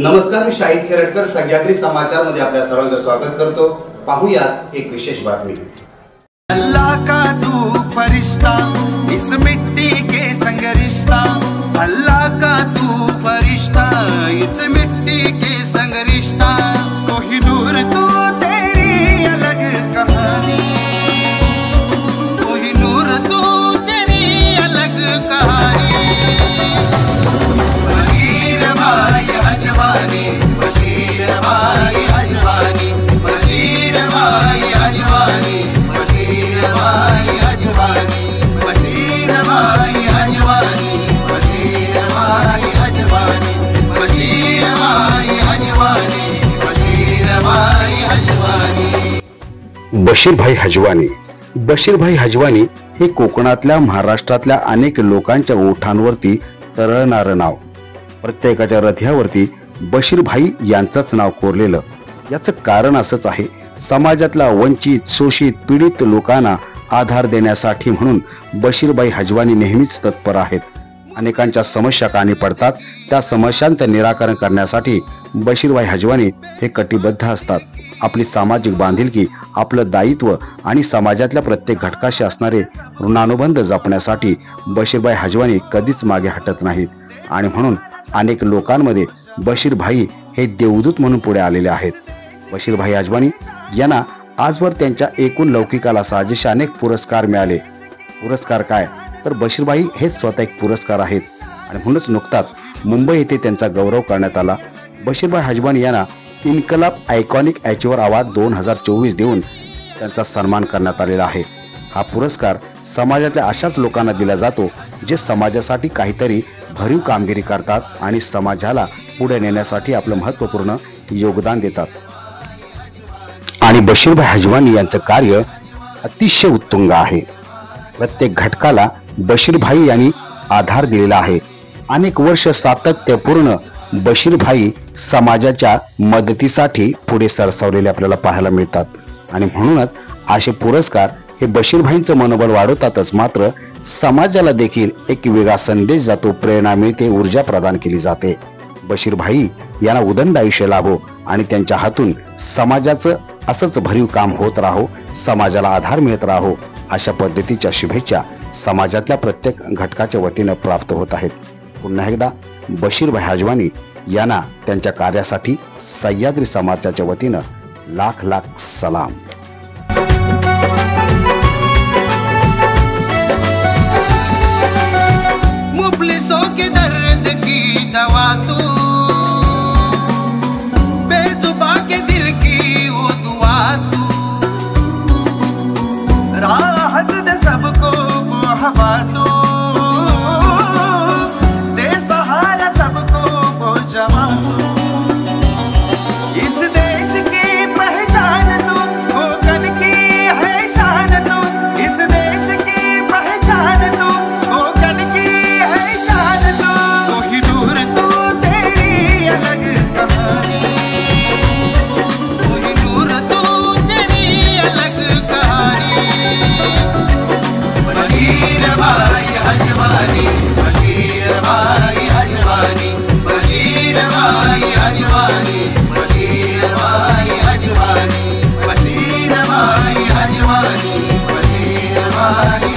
नमस्कार, मी शाहिद खेरटकर सह्याद्री समाचार मध्ये आपल्या सर्वांचं स्वागत करतो। पाहूयात एक विशेष बातमी। अल्लाह का तू फरिश्ता, इस मिट्टी के संग रिश्ता। अल्लाह का तू फरिश्ता, इस मिट्टी के संग रिश्ता। कोहिनूर तू तेरी अलग कहानी, कोहिनूर तू तेरी अलग कहानी। बशीर भाई अजवानी, बशीर भाई अजवानी, बशीर भाई अजवानी, बशीर भाई अजवानी, बशीर भाई अजवानी, बशीर भाई अजवानी, बशीर भाई अजवानी, बशीर भाई अजवानी। बशीरभाई हजवानी। बशीरभाई हजवानी हे कोकणातल्या, महाराष्ट्रातल्या अनेक लोकांच्या ओठांवरती तरळणारं नाव। प्रत्येकाच्या हृदयावरती बशीरभाई यांचंच नाव कोरलेलं। याचं कारण असंच आहे, समाजातल्या वंचित, शोषित, पीडित लोकांना आधार देण्यासाठी म्हणून बशीरभाई हजवानी नेहमीच तत्पर आहेत। अनेकांच्या समस्या कानी पडतात, त्या समस्यांचं निराकरण करण्यासाठी बशीरभाई हजवानी हे कटिबद्ध असतात। आपली सामाजिक बांधिलकी, आपलं दायित्व आणि समाजातल्या प्रत्येक घटकाशी असणारे ऋणानुबंध जपण्यासाठी बशीरभाई हजवानी कधीच मागे हटत नाहीत आणि म्हणून अनेक लोकांमध्ये बशीरभाई हे देवदूत म्हणून पुढे आलेले आहेत। बशीरभाई हजवानी यांना आजवर त्यांच्या एकूण लौकिकाला साजेसे अनेक पुरस्कार मिळाले। पुरस्कार काय, तर बशीरभाई हेच स्वतः एक पुरस्कार आहेत आणि म्हणूनच नुकताच मुंबई येथे त्यांचा गौरव करण्यात आला। बशीरभाई हजवानी यांना इन्कलाब आयकॉनिक अचीव्हर अवॉर्ड 2024 देऊन त्यांचा सन्मान करण्यात आलेला आहे। हा पुरस्कार समाजातल्या अशाच लोकांना दिला जातो जे समाजासाठी काहीतरी भरीव कामगिरी करतात आणि समाजाला पुढे नेण्यासाठी आपलं महत्त्वपूर्ण योगदान देतात। आणि बशीरभाई हजवानी यांचं कार्य अतिशय उत्तुंग आहे। प्रत्येक घटकाला बशीरभाई यांनी आधार दिलेला आहे। अनेक वर्ष सातत्यपूर्ण बशीरभाई समाजाच्या मदतीसाठी पुढे सरसावलेले आपल्याला पाहायला मिळतात आणि म्हणूनच असे पुरस्कार हे बशीरभाईंचं मनोबल वाढवतातच, मात्र समाजाला देखील एक वेगळा संदेश जातो, प्रेरणा मिळते, ऊर्जा प्रदान केली जाते। बशीरभाई यांना उदंड आयुष्य लाभो आणि त्यांच्या हातून समाजाचं असंच भरीव काम होत राहो, समाजाला आधार मिळत राहो, अशा पद्धतीच्या शुभेच्छा समाजातल्या प्रत्येक घटकाच्या वतीनं प्राप्त होत आहेत। पुन्हा एकदा बशीरभाई हजवानी यांना त्यांच्या कार्यासाठी सह्याद्री समाजाच्या वतीनं लाख लाख सलाम। मुफलिसों के दर्द की दवा तू, बेजुबा के दिल की वो दुआ तू, राहत दे सबको वो हवा तू, दे सहारा सबको वो जवा तू। इस देश की पहचान तू, कोकण की है शान तू, इस देश की पहचान तू, कोकण की है शान तू। कोहिनूर तू तेरी अलग कहानी, कोहिनूर तू तेरी अलग कहानी। बशीर भाई हजवानी, बशीर भाई हजवानी, बशीर भाई हजवानी, बशीर भाई हजवानी, बशीर भाई हजवानी, बशीर भाई